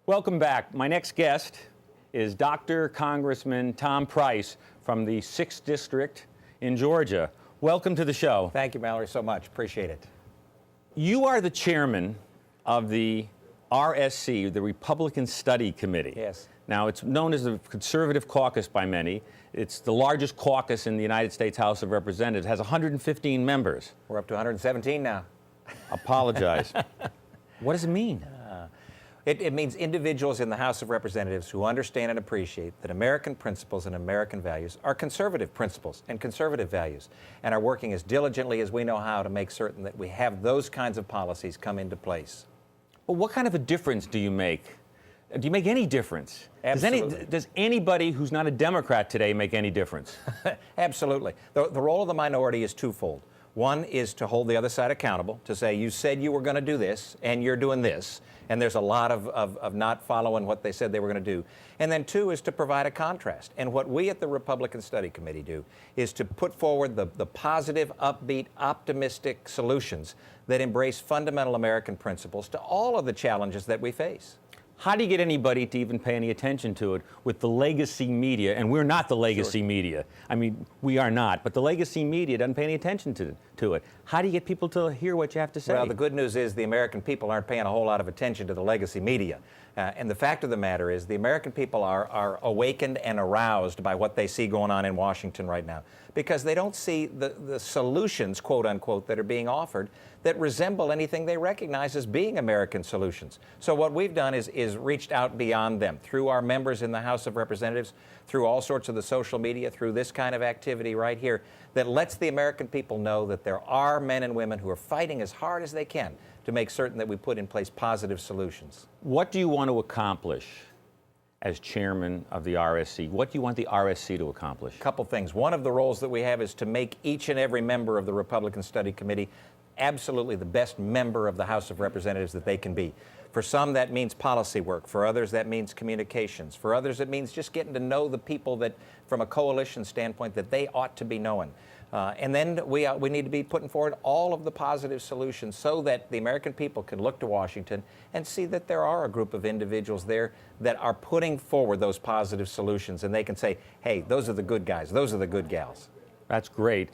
Welcome back. My next guest is Dr. Congressman Tom Price from the 6th District in Georgia. Welcome to the show. Thank you, Mallory, so much. Appreciate it. You are the chairman of the RSC, the Republican Study Committee. Yes. Now, it's known as the Conservative Caucus by many. It's the largest caucus in the United States House of Representatives. It has 115 members. We're up to 117 now. Apologize. What does it mean? It means individuals in the House of Representatives who understand and appreciate that American principles and American values are conservative principles and conservative values, and are working as diligently as we know how to make certain that we have those kinds of policies come into place. Well, what kind of a difference do you make? Do you make any difference? Absolutely. Does anybody who's not a Democrat today make any difference? Absolutely. The role of the minority is twofold. One is to hold the other side accountable, to say, you said you were going to do this, and you're doing this, and there's a lot of not following what they said they were going to do. And then two is to provide a contrast. And what we at the Republican Study Committee do is to put forward the positive, upbeat, optimistic solutions that embrace fundamental American principles to all of the challenges that we face. How do you get anybody to even pay any attention to it with the legacy media? And we're not the legacy media. I mean, we are not. But the legacy media doesn't pay any attention to it. How do you get people to hear what you have to say? Well, the good news is the American people aren't paying a whole lot of attention to the legacy media. And the fact of the matter is the American people are awakened and aroused by what they see going on in Washington right now, because they don't see the solutions, quote unquote, that are being offered that resemble anything they recognize as being American solutions. So what we've done is reached out beyond them through our members in the House of Representatives, through all sorts of the social media, through this kind of activity right here that lets the American people know that there are men and women who are fighting as hard as they can to make certain that we put in place positive solutions. What do you want to accomplish as chairman of the RSC? What do you want the RSC to accomplish? A couple things. One of the roles that we have is to make each and every member of the Republican Study Committee absolutely the best member of the House of Representatives that they can be. For some, that means policy work. For others, that means communications. For others, it means just getting to know the people that, from a coalition standpoint, that they ought to be knowing. And then we need to be putting forward all of the positive solutions so that the American people can look to Washington and see that there are a group of individuals there that are putting forward those positive solutions, and they can say, hey, those are the good guys, those are the good gals. That's great.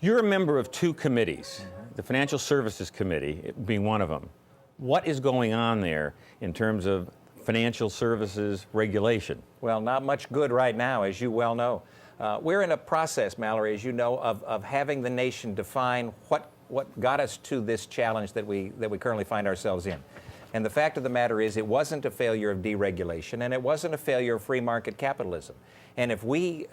You're a member of two committees, the Financial Services Committee being one of them. What is going on there in terms of financial services regulation? Well, not much good right now, as you well know. We're in a process, Mallory, as you know, of having the nation define what got us to this challenge that we currently find ourselves in. And the fact of the matter is, it wasn't a failure of deregulation, and it wasn't a failure of free market capitalism. And if we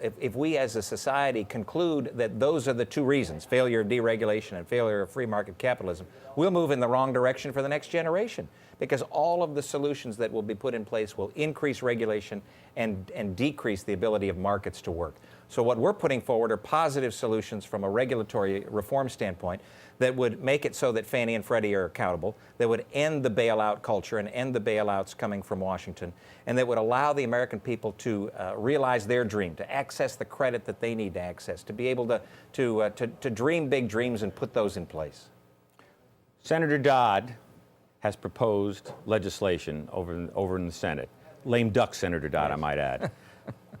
as a society conclude that those are the two reasons, failure of deregulation and failure of free market capitalism, we'll move in the wrong direction for the next generation, because all of the solutions that will be put in place will increase regulation and decrease the ability of markets to work. So what we're putting forward are positive solutions from a regulatory reform standpoint that would make it so that Fannie and Freddie are accountable, that would end the bailout culture and end the bailouts coming from Washington, and that would allow the American people to realize their dream, to access the credit that they need to access, to be able to dream big dreams and put those in place. Senator Dodd has proposed legislation over in the Senate. Lame duck Senator Dodd, Yes. I might add.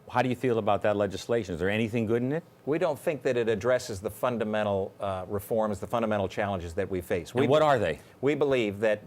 How do you feel about that legislation? Is there anything good in it? We don't think that it addresses the fundamental reforms, the fundamental challenges that we face. And what are they? We believe that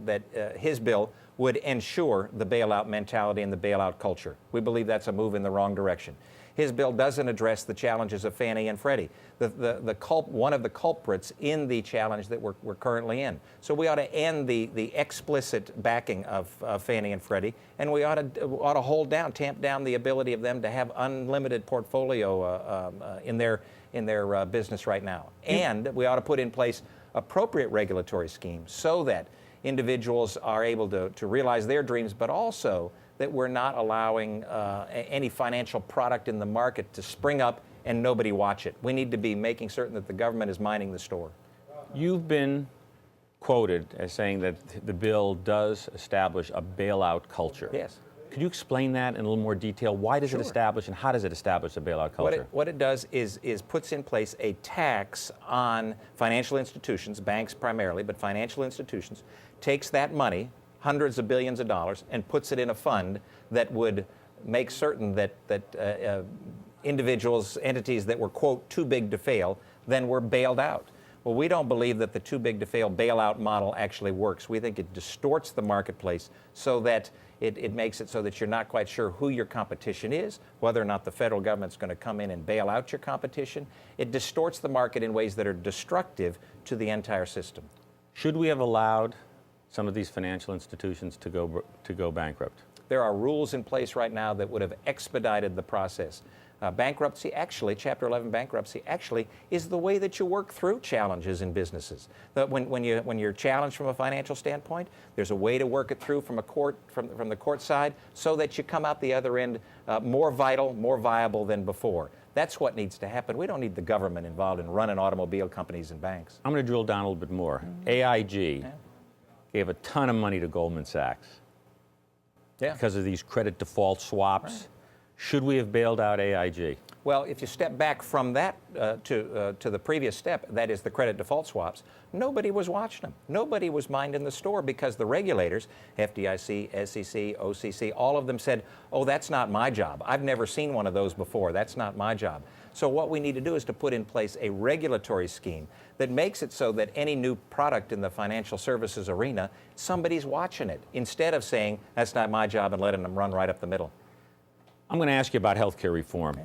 his bill would ensure the bailout mentality and the bailout culture. We believe that's a move in the wrong direction. His bill doesn't address the challenges of Fannie and Freddie, one of the culprits in the challenge that we're currently in. So we ought to end the explicit backing of Fannie and Freddie, and we ought to hold down, tamp down the ability of them to have unlimited portfolio in their business right now. And we ought to put in place appropriate regulatory schemes so that individuals are able to realize their dreams, but also that we're not allowing any financial product in the market to spring up and nobody watch it. We need to be making certain that the government is minding the store. You've been quoted as saying that the bill does establish a bailout culture. Yes. Could you explain that in a little more detail? Why does it establish, and how does it establish a bailout culture? What it does is puts in place a tax on financial institutions, banks primarily, but financial institutions, takes that money, hundreds of billions of dollars and puts it in a fund that would make certain that individuals, entities that were, quote, too big to fail, then were bailed out. Well, we don't believe that the too big to fail bailout model actually works. We think it distorts the marketplace so that it makes it so that you're not quite sure who your competition is, whether or not the federal government's going to come in and bail out your competition. It distorts the market in ways that are destructive to the entire system. Should we have allowed some of these financial institutions to go bankrupt? There are rules in place right now that would have expedited the process. Bankruptcy, actually, Chapter 11 bankruptcy, actually is the way that you work through challenges in businesses. When you're challenged from a financial standpoint, there's a way to work it through from the court side so that you come out the other end more vital, more viable than before. That's what needs to happen. We don't need the government involved in running automobile companies and banks. I'm going to drill down a little bit more. AIG gave a ton of money to Goldman Sachs because of these credit default swaps. Right. Should we have bailed out AIG? Well, if you step back from that to the previous step, that is the credit default swaps, nobody was watching them. Nobody was minding the store because the regulators, FDIC, SEC, OCC, all of them said, oh, that's not my job. I've never seen one of those before. That's not my job. So what we need to do is to put in place a regulatory scheme that makes it so that any new product in the financial services arena, somebody's watching it, instead of saying, that's not my job and letting them run right up the middle. I'm going to ask you about health care reform.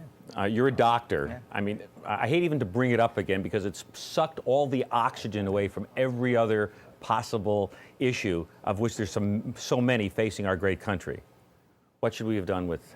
You're a doctor. I mean, I hate even to bring it up again because it's sucked all the oxygen away from every other possible issue, of which there's so many facing our great country. What should we have done with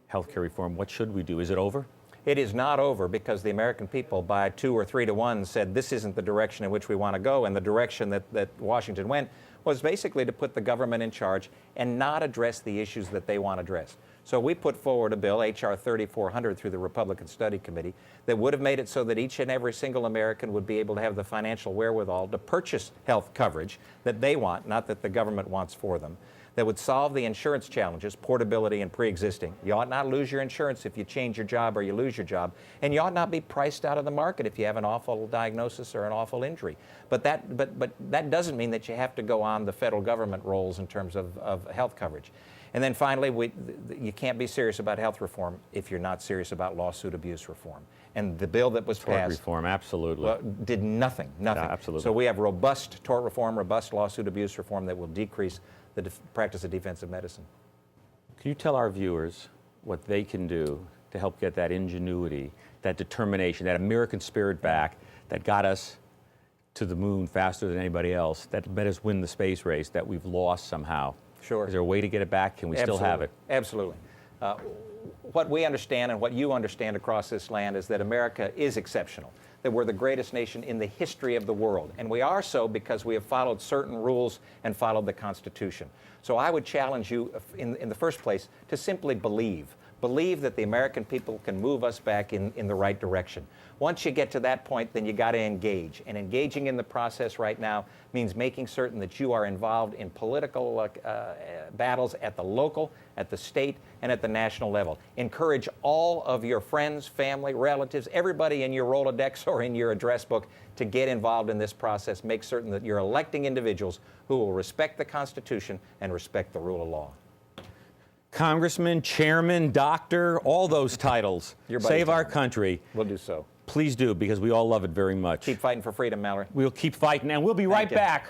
health care reform? What should we do? Is it over? It is not over because the American people, by 2 or 3 to 1, said this isn't the direction in which we want to go, and the direction that Washington went was basically to put the government in charge and not address the issues that they want to address. So we put forward a bill, H.R. 3400, through the Republican Study Committee, that would have made it so that each and every single American would be able to have the financial wherewithal to purchase health coverage that they want, not that the government wants for them, that would solve the insurance challenges, portability and pre-existing. You ought not lose your insurance if you change your job or you lose your job, and you ought not be priced out of the market if you have an awful diagnosis or an awful injury. But that doesn't mean that you have to go on the federal government rolls in terms of health coverage. And then finally, you can't be serious about health reform if you're not serious about lawsuit abuse reform. And the bill that was tort passed reform, absolutely, did nothing. Yeah, absolutely. So we have robust tort reform, robust lawsuit abuse reform that will decrease the practice of defensive medicine. Can you tell our viewers what they can do to help get that ingenuity, that determination, that American spirit back that got us to the moon faster than anybody else, that let us win the space race that we've lost somehow? Sure. Is there a way to get it back? Can we still have it? Absolutely. What we understand and what you understand across this land is that America is exceptional, that we're the greatest nation in the history of the world. And we are so because we have followed certain rules and followed the Constitution. So I would challenge you, in the first place, to simply believe. Believe that the American people can move us back in the right direction. Once you get to that point, then you got to engage. And engaging in the process right now means making certain that you are involved in political battles at the local, at the state, and at the national level. Encourage all of your friends, family, relatives, everybody in your Rolodex or in your address book to get involved in this process. Make certain that you're electing individuals who will respect the Constitution and respect the rule of law. Congressman, chairman, doctor, all those titles. Save our country. We'll do so. Please do, because we all love it very much. Keep fighting for freedom, Mallory. We'll keep fighting, and we'll be right back